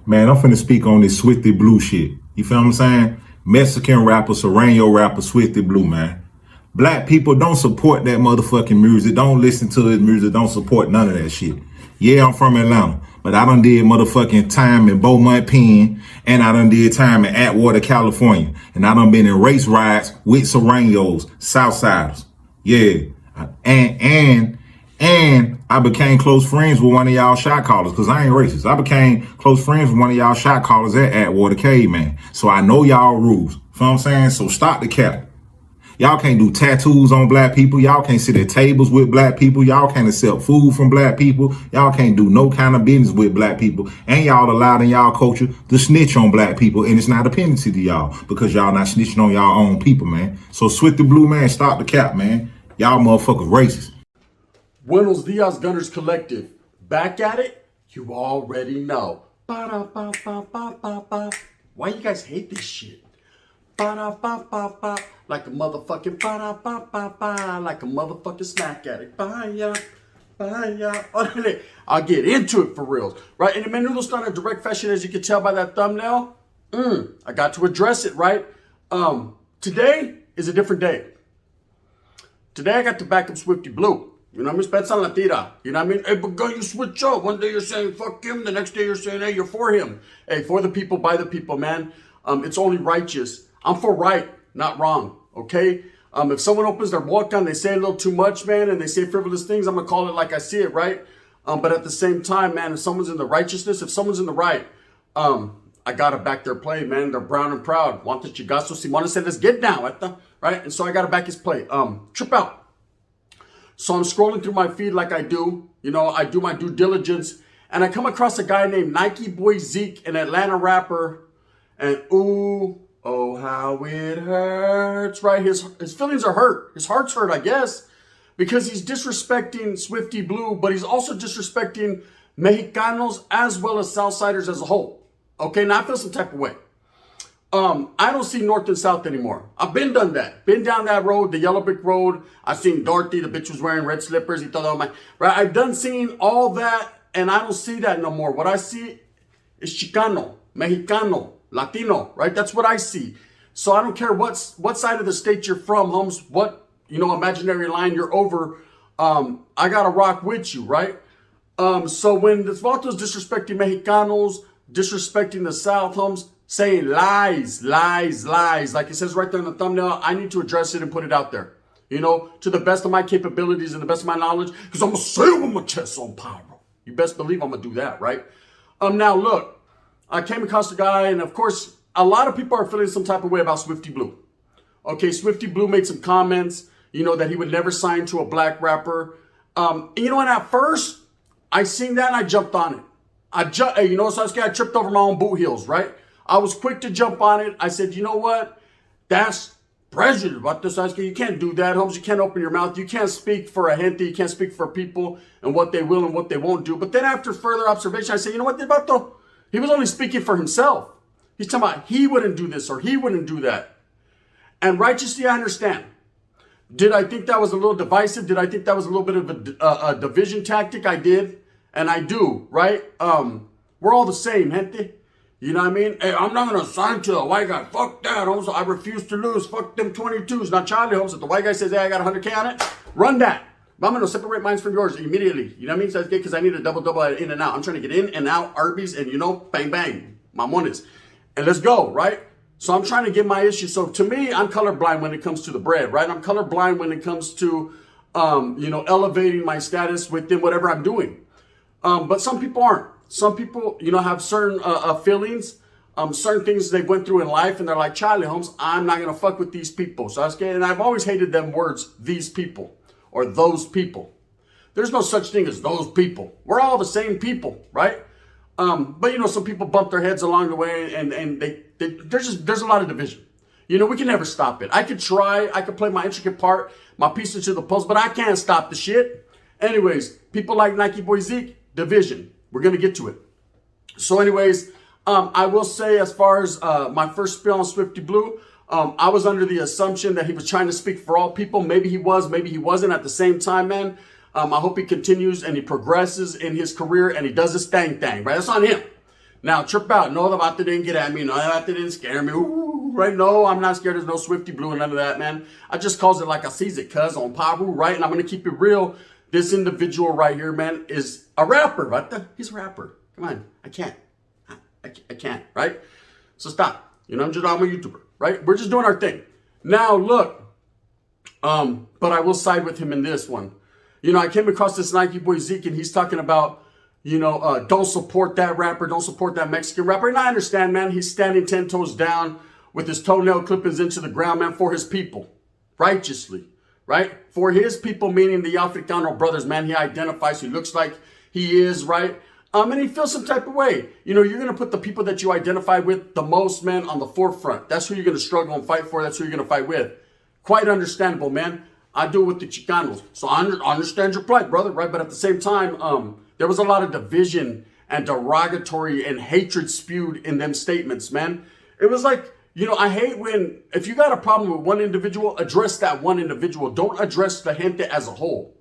Man, I'm finna speak on this Swifty Blue shit. You feel what I'm saying? Mexican rapper, Sereno rapper, Swifty Blue, man. Black people don't support that motherfucking music. Don't listen to his music. Don't support none of that shit. Yeah, I'm from Atlanta, but I done did motherfucking time in Beaumont, Penn, and I done did time in Atwater, California. And I done been in race riots with Serenos, Southsiders. Yeah. And I became close friends with one of y'all shot callers, because I ain't racist. I became close friends with one of y'all shot callers at Atwater Cave, man. So I know y'all rules. Feel what I'm saying? So stop the cap. Y'all can't do tattoos on black people. Y'all can't sit at tables with black people. Y'all can't accept food from black people. Y'all can't do no kind of business with black people. And y'all allowed in y'all culture to snitch on black people. And it's not a penalty to y'all because y'all not snitching on y'all own people, man. So Swifty Blue, man, stop the cap, man. Y'all motherfuckers racist. Buenos Dias Gunners Collective. Back at it? You already know. Ba-da-ba-ba-ba-ba-ba. Why you guys hate this shit? Ba-da-ba-ba-ba. Like a motherfucking ba-da-ba-ba-ba. Like a motherfucking smack addict. Bye-ya. Bye-ya. I'll get into it for reals. Right? And the menudo's done in a direct fashion, as you can tell by that thumbnail. I got to address it, right? Today is a different day. Today I got to back up Swifty Blue. You know what I mean? Spets on la tira. You know what I mean? Hey, but girl, you switch up. One day you're saying fuck him. The next day you're saying, hey, you're for him. Hey, for the people, by the people, man. It's only righteous. I'm for right, not wrong. Okay? If someone opens their boca and they say a little too much, man, and they say frivolous things, I'm going to call it like I see it, right? But at the same time, man, if someone's in the righteousness, if someone's in the right, I got to back their play, man. They're brown and proud. Want the chigazo. Simona said, let's get down. Right? And so I got to back his play. Trip out. So I'm scrolling through my feed like I do. You know, I do my due diligence. And I come across a guy named Nikeboy Zeke, an Atlanta rapper. And ooh, oh, how it hurts, right? His feelings are hurt. His heart's hurt, I guess. Because he's disrespecting Swifty Blue, but he's also disrespecting Mexicanos as well as Southsiders as a whole. Okay, now I feel some type of way. I don't see North and South anymore. I've been done that. Been down that road, the yellow brick road. I've seen Dorothy, the bitch was wearing red slippers. Y todo, right? I've done seeing all that, and I don't see that no more. What I see is Chicano, Mexicano, Latino, right? That's what I see. So I don't care what side of the state you're from, Holmes, what, imaginary line you're over. I got to rock with you, right? So when this Vato's disrespecting Mexicanos, disrespecting the South, Holmes, saying lies, like it says right there in the thumbnail, I need to address it and put it out there, to the best of my capabilities and the best of my knowledge, because I'm going to say it with my chest on pyro. You best believe I'm going to do that, right? Now, look, I came across the guy, and of course, a lot of people are feeling some type of way about Swifty Blue. Okay, Swifty Blue made some comments, that he would never sign to a black rapper. And at first, I seen that and I jumped on it. Sasuke, I tripped over my own boot heels, right? I was quick to jump on it. I said, you know what? That's prejudice. You can't do that, Holmes. You can't open your mouth. You can't speak for a gente. You can't speak for people and what they will and what they won't do. But then after further observation, I said, you know what, Vato? He was only speaking for himself. He's talking about he wouldn't do this or he wouldn't do that. And righteously, I understand. Did I think that was a little divisive? Did I think that was a little bit of a division tactic? I did. And I do, right? We're all the same, gente. You know what I mean? Hey, I'm not going to sign to a white guy. Fuck that, Holmes. I refuse to lose. Fuck them 22s. Not Charlie, Holmes. If the white guy says, hey, I got 100K on it, run that. But I'm going to separate mine from yours immediately. You know what I mean? So that's good because I need a double in and out. I'm trying to get in and out, Arby's, and bang, bang. Mamones. And let's go, right? So I'm trying to get my issue. So to me, I'm colorblind when it comes to the bread, right? I'm colorblind when it comes to, elevating my status within whatever I'm doing. But some people aren't. Some people, have certain feelings, certain things they went through in life, and they're like, Charlie Holmes, I'm not going to fuck with these people. So and I've always hated them words, these people, or those people. There's no such thing as those people. We're all the same people, right? But, some people bump their heads along the way, and there's a lot of division. We can never stop it. I could try, I could play my intricate part, my piece into the post, but I can't stop the shit. Anyways, people like Nikeboy Zeke, division. We're going to get to it. So anyways, I will say as far as my first spiel on Swifty Blue, I was under the assumption that he was trying to speak for all people. Maybe he was, maybe he wasn't. At the same time, man, I hope he continues and he progresses in his career and he does his thing, right? That's on him. Now, trip out. No, the vato didn't get at me. No, the vato didn't scare me. Ooh, right? No, I'm not scared. There's no Swifty Blue and none of that, man. I just calls it like I sees it, cuz, on Paru, right? And I'm going to keep it real. This individual right here, man, is a rapper. Vato. He's a rapper. Come on. I can't. I can't, right? So stop. I'm a YouTuber, right? We're just doing our thing. Now, look. But I will side with him in this one. I came across this Nikeboy Zeke, and he's talking about, don't support that rapper, don't support that Mexican rapper. And I understand, man, he's standing 10 toes down with his toenail clippings into the ground, man, for his people, righteously, right? For his people, meaning the Africano brothers, man, he identifies, he looks like he is, right? And he feels some type of way. You're going to put the people that you identify with the most, man, on the forefront. That's who you're going to struggle and fight for. That's who you're going to fight with. Quite understandable, man. I do it with the Chicanos. So I understand your plight, brother, right? But at the same time, there was a lot of division and derogatory and hatred spewed in them statements, man. It was like, I hate when, if you got a problem with one individual, address that one individual. Don't address the gente as a whole.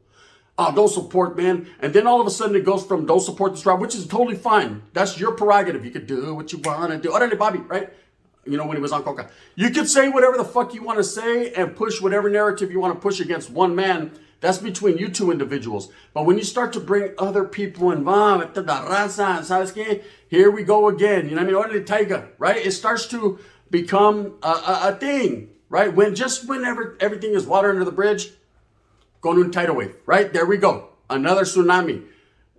Don't support, man. And then all of a sudden it goes from don't support this rapper, which is totally fine. That's your prerogative. You could do what you want to do. Orale, Bobby, right? When he was on Coca. You could say whatever the fuck you want to say and push whatever narrative you want to push against one man. That's between you two individuals. But when you start to bring other people involved, the Raza, ¿sabes qué? Here we go again. Orale, Taiga, right? It starts to become a thing, right? Whenever everything is water under the bridge, go to a tidal wave, right? There we go. Another tsunami.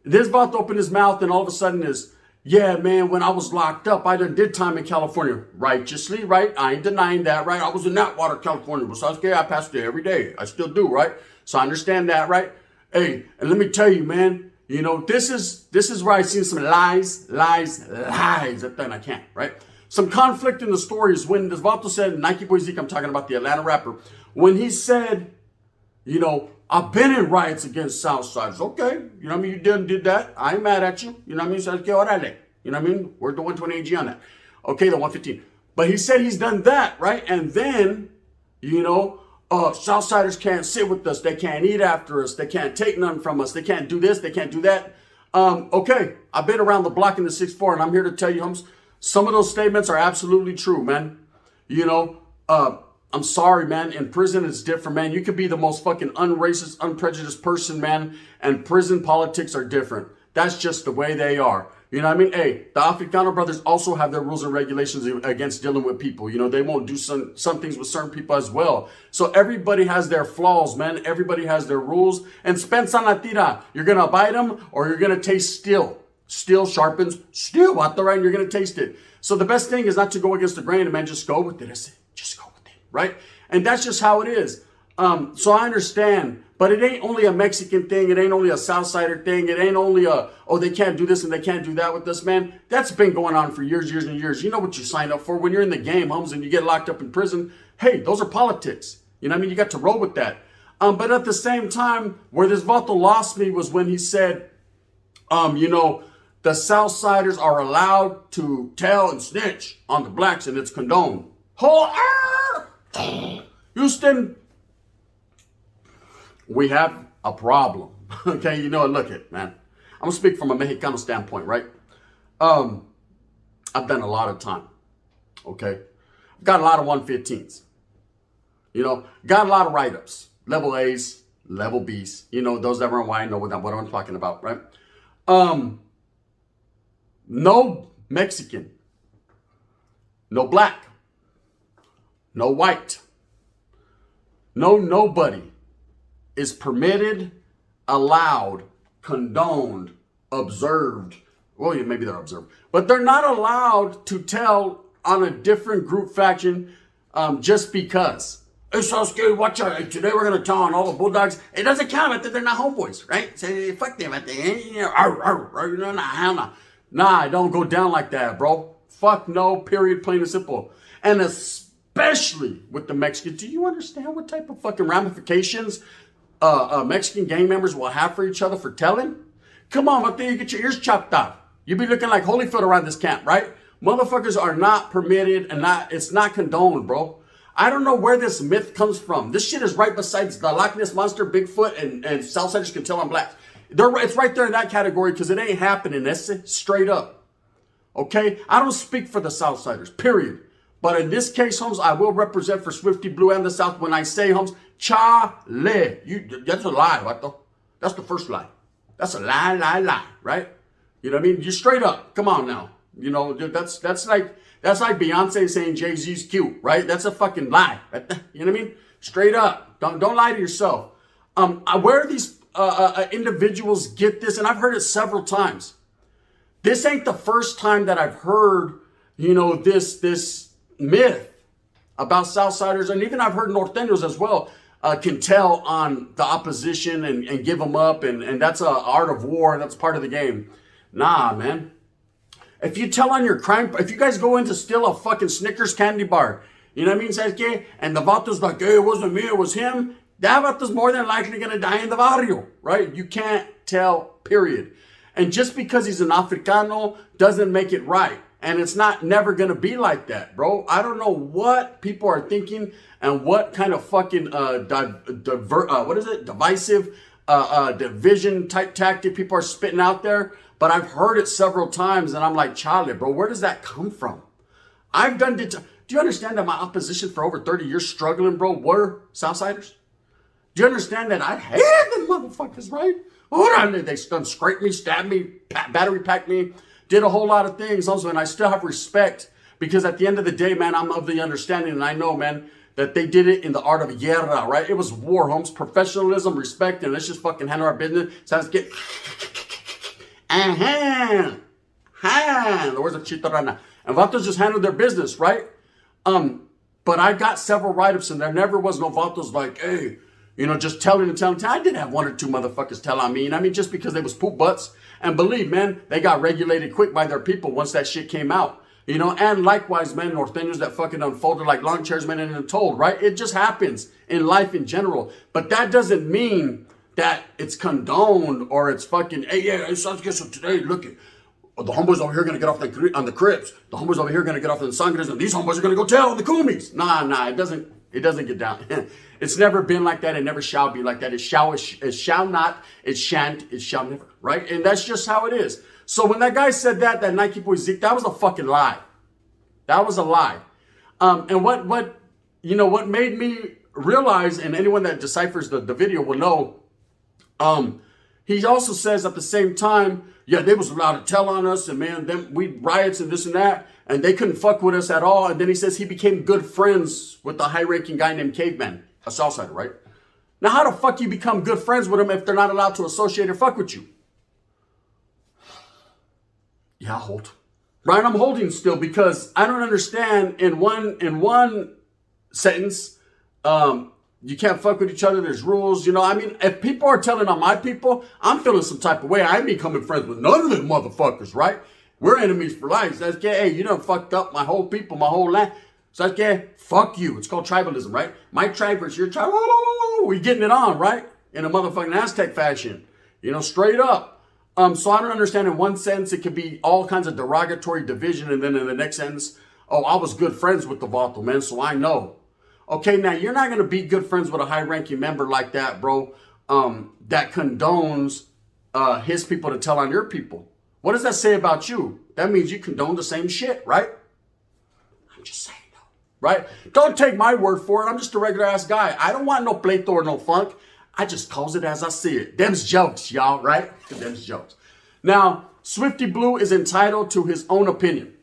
This vato opened his mouth and all of a sudden is, yeah, man, when I was locked up, I did time in California. Righteously, right? I ain't denying that, right? I was in that water, California. But I passed there every day. I still do, right? So I understand that, right? Hey, and let me tell you, man, this is where I seen some lies. Then I can't, right? Some conflict in the story is when Vato said, Nikeboy Zeke, I'm talking about the Atlanta rapper, when he said, I've been in riots against Southsiders. Okay. You did that. I ain't mad at you. So, okay, orale. We're the 120 AG on that. Okay, the 115. But he said he's done that, right? And then, Southsiders can't sit with us. They can't eat after us. They can't take none from us. They can't do this. They can't do that. Okay. I've been around the block in the 6'4", and I'm here to tell you, some of those statements are absolutely true, man. I'm sorry, man. In prison, it's different, man. You could be the most fucking unracist, unprejudiced person, man. And prison politics are different. That's just the way they are. Hey, the Africano brothers also have their rules and regulations against dealing with people. They won't do some things with certain people as well. So everybody has their flaws, man. Everybody has their rules. And Spence on la tira. You're going to abide them or you're going to taste steel. Steel sharpens steel. What the right? You're going to taste it. So the best thing is not to go against the grain, man. Just go with it. Just go. Right? And that's just how it is. So I understand, but it ain't only a Mexican thing. It ain't only a Southsider thing. It ain't only they can't do this and they can't do that with us, man. That's been going on for years and years. You know what you signed up for when you're in the game, homes, and you get locked up in prison. Hey, those are politics. You got to roll with that. But at the same time, where this vato lost me was when he said, the Southsiders are allowed to tell and snitch on the blacks and it's condoned. Houston, we have a problem. Okay, look it, man. I'm gonna speak from a Mexicano standpoint, right? I've done a lot of time. Okay, I've got a lot of 115s. Got a lot of write-ups, level A's, level B's. Those that run wide know what I'm talking about, right? No Mexican, no black, no white, nobody is permitted, allowed, condoned, observed. Well, yeah, maybe they're observed, but they're not allowed to tell on a different group faction just because. Hey, so scary, watch out. Today we're going to tell on all the Bulldogs. It doesn't count that they're not homeboys, right? Say, fuck them at the end. Nah, I don't go down like that, bro. Fuck no, period, plain and simple. And especially with the Mexicans. Do you understand what type of fucking ramifications Mexican gang members will have for each other for telling? Come on, up there, you get your ears chopped off. You be looking like Holyfield around this camp, right? Motherfuckers are not permitted and it's not condoned, bro. I don't know where this myth comes from. This shit is right besides the Loch Ness Monster, Bigfoot, and Southsiders can tell I'm black. It's right there in that category because it ain't happening. That's straight up. Okay? I don't speak for the Southsiders, period. But in this case, Holmes, I will represent for Swifty Blue and the South when I say, Holmes, Chale. That's a lie, Vato. That's the first lie. That's a lie, right? You know what I mean? You're straight up. Come on now. You know, that's like Beyonce saying Jay-Z's cute, right? That's a fucking lie. You know what I mean? Straight up. Don't lie to yourself. Where these individuals get this, and I've heard it several times. This ain't the first time that I've heard, you know, this myth about Southsiders, and even I've heard Norteños as well, can tell on the opposition and give them up, and that's a art of war, and that's part of the game. Nah, man. If you tell on your crime, if you guys go in to steal a fucking Snickers candy bar, you know what I mean, Zeke? And the vato's like, hey, it wasn't me, it was him. That vato's more than likely going to die in the barrio, right? You can't tell, period. And just because he's an Africano doesn't make it right. And it's never going to be like that, bro. I don't know what people are thinking and what kind of fucking, divisive, division type tactic people are spitting out there. But I've heard it several times and I'm like, Charlie, bro, where does that come from? Do you understand that my opposition for over 30 years struggling, bro, were Southsiders? Do you understand that I hated them motherfuckers, right? They scraped me, stabbed me, battery packed me, did a whole lot of things also, and I still have respect because at the end of the day, man, I'm of the understanding, and I know, man, that they did it in the art of guerra, right? It was war, Holmes, professionalism, respect, and let's just fucking handle our business. So let's get, the words of Chitarana. And Vatos just handled their business, right? But I got several write-ups, and there never was no Vatos like, hey, you know, just telling. I did have one or two motherfuckers tell on me. And I mean, just because they was poop butts. And believe, man, they got regulated quick by their people once that shit came out. You know, and likewise, man, Norteños that fucking unfolded like lawn chairs, man, and untold, right? It just happens in life in general. But that doesn't mean that it's condoned or it's fucking, hey, yeah, it sounds good. So today, look at the homeboys over here going to get off on the Crips. The homeboys over here going to get off on the Sangres. And these homeboys are going to go tell on the Kumis. Nah, it doesn't get down. It's never been like that. It never shall be like that. It shall not, it shan't, it shall never, right? And that's just how it is. So when that guy said that Nikeboy Zeke, that was a fucking lie. That was a lie. And what made me realize, and anyone that deciphers the video will know, he also says at the same time, yeah, they was allowed to tell on us, and man, we riots and this and that, and they couldn't fuck with us at all. And then he says he became good friends with the high-ranking guy named Caveman, a Southsider, right? Now, how the fuck you become good friends with them if they're not allowed to associate or fuck with you? Yeah, I'll hold. Right, I'm holding still because I don't understand in one sentence, you can't fuck with each other. There's rules, you know. I mean, if people are telling on my people, I'm feeling some type of way. I ain't becoming friends with none of them motherfuckers, right? We're enemies for life. So that's hey, you done fucked up my whole people, my whole land. So that's fuck you. It's called tribalism, right? My tribe versus your tribe. We getting it on, right? In a motherfucking Aztec fashion, you know, straight up. So I don't understand. In one sentence, it could be all kinds of derogatory division, and then in the next sentence, oh, I was good friends with the Vato, man, so I know. Okay, now you're not gonna be good friends with a high-ranking member like that, bro. That condones his people to tell on your people. What does that say about you? That means you condone the same shit, right? I'm just saying, though, right? Don't take my word for it. I'm just a regular-ass guy. I don't want no pleito or no funk. I just calls it as I see it. Them's jokes, y'all, right? Them's jokes. Now, Swifty Blue is entitled to his own opinion.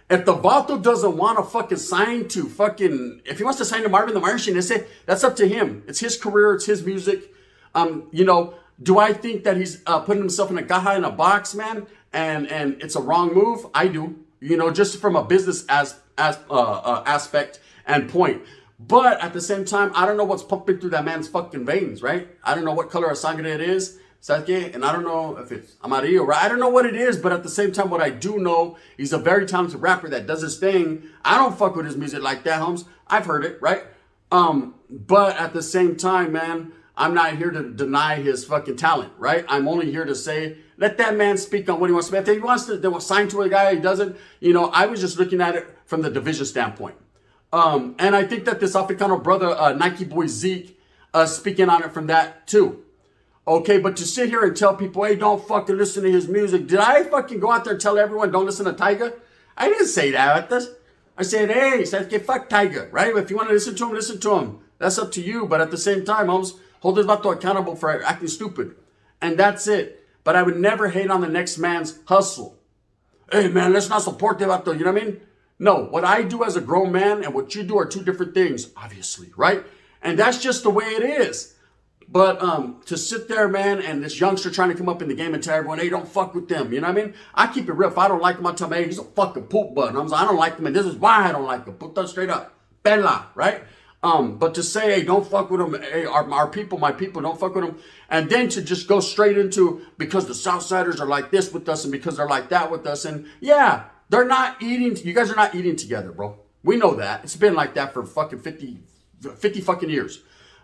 If the Vato doesn't want to fucking sign to fucking, if he wants to sign to Marvin the Martian, that's up to him. It's his career. It's his music. You know, do I think that he's putting himself in a caja in a box, man? And it's a wrong move? I do. You know, just from a business aspect and point. But at the same time, I don't know what's pumping through that man's fucking veins, right? I don't know what color of sangre it is, and I don't know if it's amarillo, right? I don't know what it is, but at the same time, what I do know, he's a very talented rapper that does his thing. I don't fuck with his music like that, Holmes. I've heard it, right? But at the same time, man, I'm not here to deny his fucking talent, right? I'm only here to say, let that man speak on what he wants to. If he wants to sign to a guy, he doesn't. You know, I was just looking at it from the division standpoint. And I think that this Africano brother, Nikeboy Zeke, speaking on it from that too. Okay, but to sit here and tell people, hey, don't fucking listen to his music. Did I fucking go out there and tell everyone don't listen to Tyga? I didn't say that. I said, hey, fuck Tyga, right? If you want to listen to him, listen to him. That's up to you. But at the same time, homes, hold this vato accountable for acting stupid. And that's it. But I would never hate on the next man's hustle. Hey, man, let's not support the vato. You know what I mean? No, what I do as a grown man and what you do are two different things, obviously, right? And that's just the way it is. But to sit there, man, and this youngster trying to come up in the game and tell everyone, hey, don't fuck with them. You know what I mean? I keep it real. If I don't like him, I tell him, hey, he's a fucking poop button. I don't like him, and this is why I don't like him. Put that straight up. Bella, right? But to say, hey, don't fuck with him. Hey, our people, my people, don't fuck with him. And then to just go straight into, because the Southsiders are like this with us and because they're like that with us. And yeah, they're not eating. You guys are not eating together, bro. We know that. It's been like that for fucking 50 fucking years.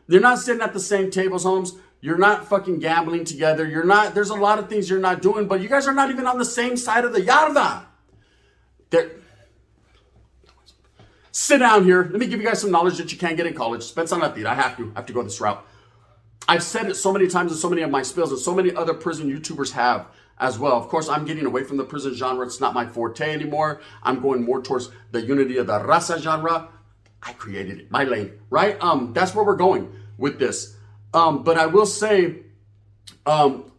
You're not sitting at the same tables, homes. You're not fucking gambling together. You're not, there's a lot of things you're not doing, but you guys are not even on the same side of the yarda. Sit down here. Let me give you guys some knowledge that you can't get in college. Spence on that. I have to go this route. I've said it so many times in so many of my spills, and so many other prison YouTubers have as well. Of course, I'm getting away from the prison genre. It's not my forte anymore. I'm going more towards the unity of the Raza genre. I created it, my lane, right? That's where we're going with this. But I will say,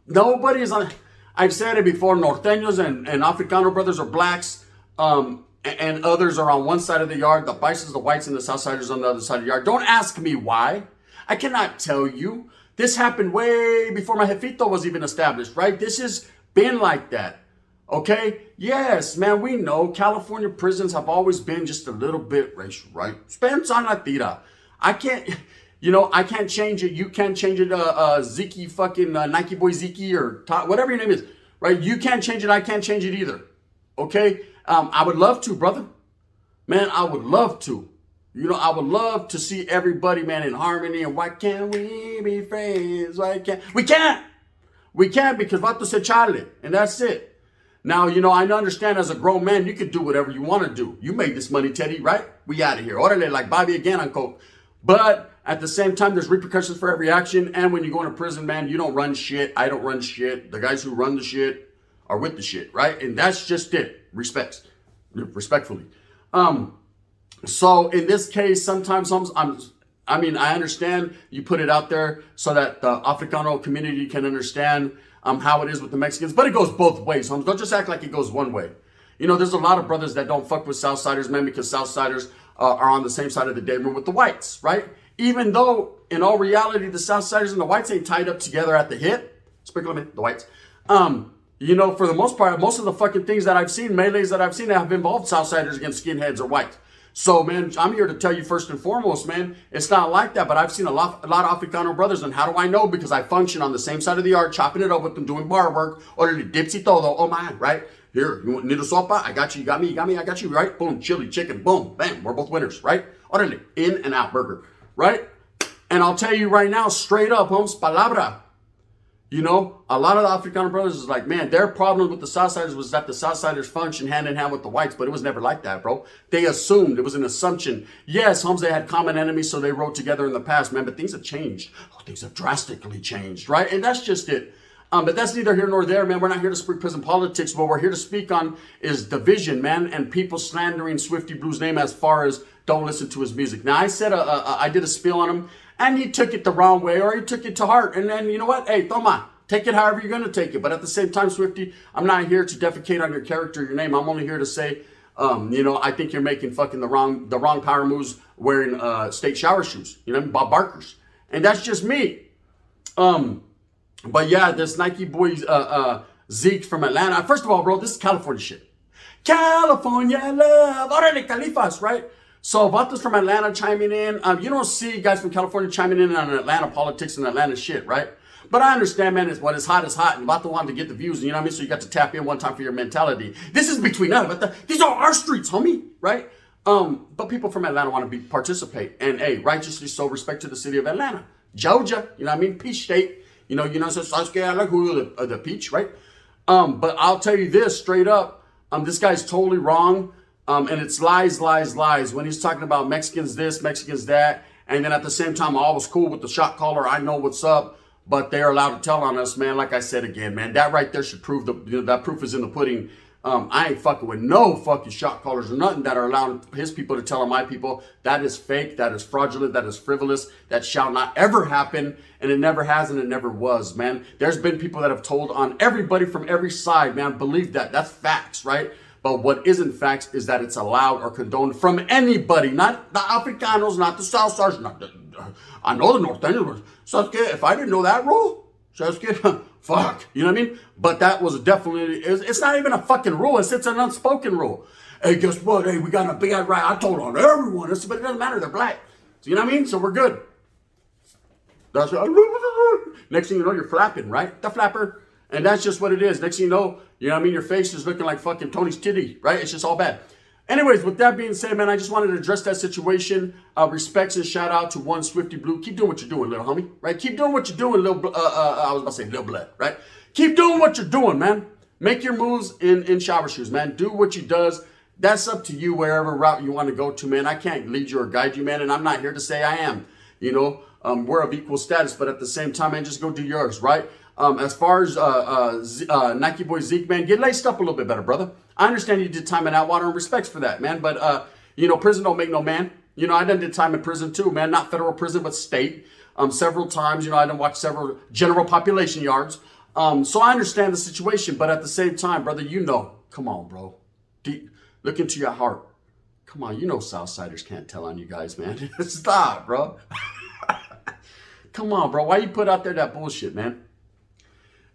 nobody is on, I've said it before, Norteños and Africano brothers are blacks, and others are on one side of the yard. The Bisons, the whites, and the Southsiders on the other side of the yard. Don't ask me why. I cannot tell you. This happened way before my jefito was even established, right? This has been like that. Okay? Yes, man, we know California prisons have always been just a little bit racial, right? Spence on la tira. I can't, I can't change it. You can't change it. Zeke fucking Nikeboy Zeke or whatever your name is, right? You can't change it. I can't change it either. Okay? I would love to, brother. Man, I would love to. I would love to see everybody, man, in harmony. And why can't we be friends? Why can't we? Can't. We can't because Vato said Charlie, and that's it. Now, I understand as a grown man, you can do whatever you want to do. You made this money, Teddy, right? We out of here. Orale, like Bobby again on coke. But at the same time, there's repercussions for every action. And when you go into prison, man, you don't run shit. I don't run shit. The guys who run the shit are with the shit, right? And that's just it. Respectfully. So in this case, sometimes I understand you put it out there so that the Africano community can understand how it is with the Mexicans, but it goes both ways, homes. Don't just act like it goes one way. There's a lot of brothers that don't fuck with Southsiders, man, because Southsiders are on the same side of the day room with the whites, right? Even though, in all reality, the Southsiders and the whites ain't tied up together at the hip. Sprinkle them in, the whites. For the most part, most of the fucking things that I've seen, melees that I've seen, have involved Southsiders against skinheads or whites. So, man, I'm here to tell you first and foremost, man, it's not like that, but I've seen a lot of Africano brothers, and how do I know? Because I function on the same side of the yard, chopping it up with them, doing bar work, or the dipsy todo, oh man, right? Here, you want little sopa? I got you, you got me, I got you, right? Boom, chili, chicken, boom, bam, we're both winners, right? Orale, in and out burger, right? And I'll tell you right now, straight up, homes, palabra. A lot of the Africano brothers is like, man, their problem with the Southsiders was that the Southsiders function hand in hand with the whites, but it was never like that, bro. They assumed, it was an assumption. Yes, homes, they had common enemies, so they rode together in the past, man, but things have changed. Things have drastically changed, right? And that's just it. But that's neither here nor there, man. We're not here to speak prison politics. What we're here to speak on is division, man, and people slandering Swifty Blue's name as far as don't listen to his music. Now, I said I did a spiel on him, and he took it the wrong way, or he took it to heart. And then, you know what? Hey, toma. Take it however you're going to take it. But at the same time, Swifty, I'm not here to defecate on your character, your name. I'm only here to say, I think you're making fucking the wrong power moves wearing state shower shoes, Bob Barker's. And that's just me. But yeah, this Nikeboy Zeke from Atlanta. First of all, bro, this is California shit. California love. Orale, Califas, right? So Vatos from Atlanta chiming in. You don't see guys from California chiming in on Atlanta politics and Atlanta shit, right? But I understand, man, when it's hot, and Vato wanted to get the views, So you got to tap in one time for your mentality. This is between us, but these are our streets, homie, right? But people from Atlanta want to participate. And, hey, righteously so, respect to the city of Atlanta. Georgia, Peach State. So Sasuke, I like who the peach, right? But I'll tell you this straight up. This guy's totally wrong. And it's lies. When he's talking about Mexicans this, Mexicans that. And then at the same time, I was cool with the shot caller. I know what's up. but they're allowed to tell on us, man. Like I said again, man, that right there should prove that proof is in the pudding. I ain't fucking with no fucking shot callers or nothing that are allowing his people to tell on my people. That is fake. That is fraudulent. That is frivolous. That shall not ever happen. And it never has and it never was, man. There's been people that have told on everybody from every side, man. Believe that. That's facts, right? But what isn't facts is that it's allowed or condoned from anybody. Not the Africanos, not the Southsiders, not the... I know the Norteños. If I didn't know that rule, fuck, you know what I mean? But that was definitely, it's not even a fucking rule. It's an unspoken rule. Hey, guess what? Hey, we got a big right. I told on everyone. But it doesn't matter. They're black. So, you know what I mean? So we're good. That's next thing you know, you're flapping, right? The flapper. And that's just what it is. Next thing you know what I mean? Your face is looking like fucking Tony's titty, right? It's just all bad. Anyways, with that being said, man, I just wanted to address that situation. Respects and shout out to one Swifty Blue. Keep doing what you're doing, little homie, right? Keep doing what you're doing, little, I was about to say little blood, right? Keep doing what you're doing, man. Make your moves in shower shoes, man. Do what you does. That's up to you, wherever route you want to go to, man. I can't lead you or guide you, man, and I'm not here to say I am. You know, we're of equal status, but at the same time, man, just go do yours, right? As far as Nikeboy Zeke, man, get laced up a little bit better, brother. I understand you did time in Atwater and respects for that, man. But, you know, prison don't make no man. You know, I done did time in prison too, man. Not federal prison, but state. Several times, you know, I done watched several general population yards. So I understand the situation. But at the same time, brother, you know, come on, bro. Look into your heart. Come on, you know Southsiders can't tell on you guys, man. Stop, bro. Come on, bro. Why you put out there that bullshit, man?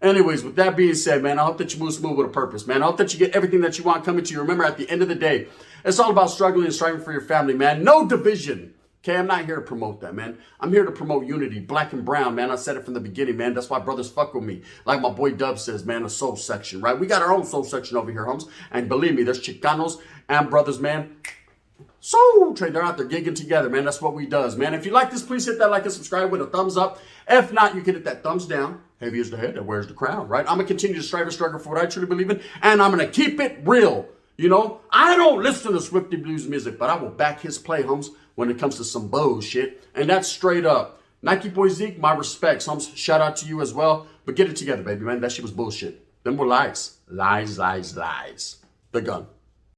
Anyways, with that being said, man, I hope that you move smooth with a purpose, man. I hope that you get everything that you want coming to you. Remember, at the end of the day, it's all about struggling and striving for your family, man. No division. Okay, I'm not here to promote that, man. I'm here to promote unity, black and brown, man. I said it from the beginning, man. That's why brothers fuck with me. Like my boy Dub says, man, a soul section, right? We got our own soul section over here, homes. And believe me, there's Chicanos and brothers, man. Soul Train, they're out there gigging together, man. That's what we does, man. If you like this, please hit that like and subscribe with a thumbs up. If not, you can hit that thumbs down. Heavy is the head that wears the crown, right? I'm going to continue to strive and struggle for what I truly believe in, and I'm going to keep it real. You know, I don't listen to Swifty Blue's music, but I will back his play, homes, when it comes to some bullshit. And that's straight up. Nikeboy Zeke, my respects, homes. Shout out to you as well. But get it together, baby, man. That shit was bullshit. Them were lies. Lies, lies, lies. The gun.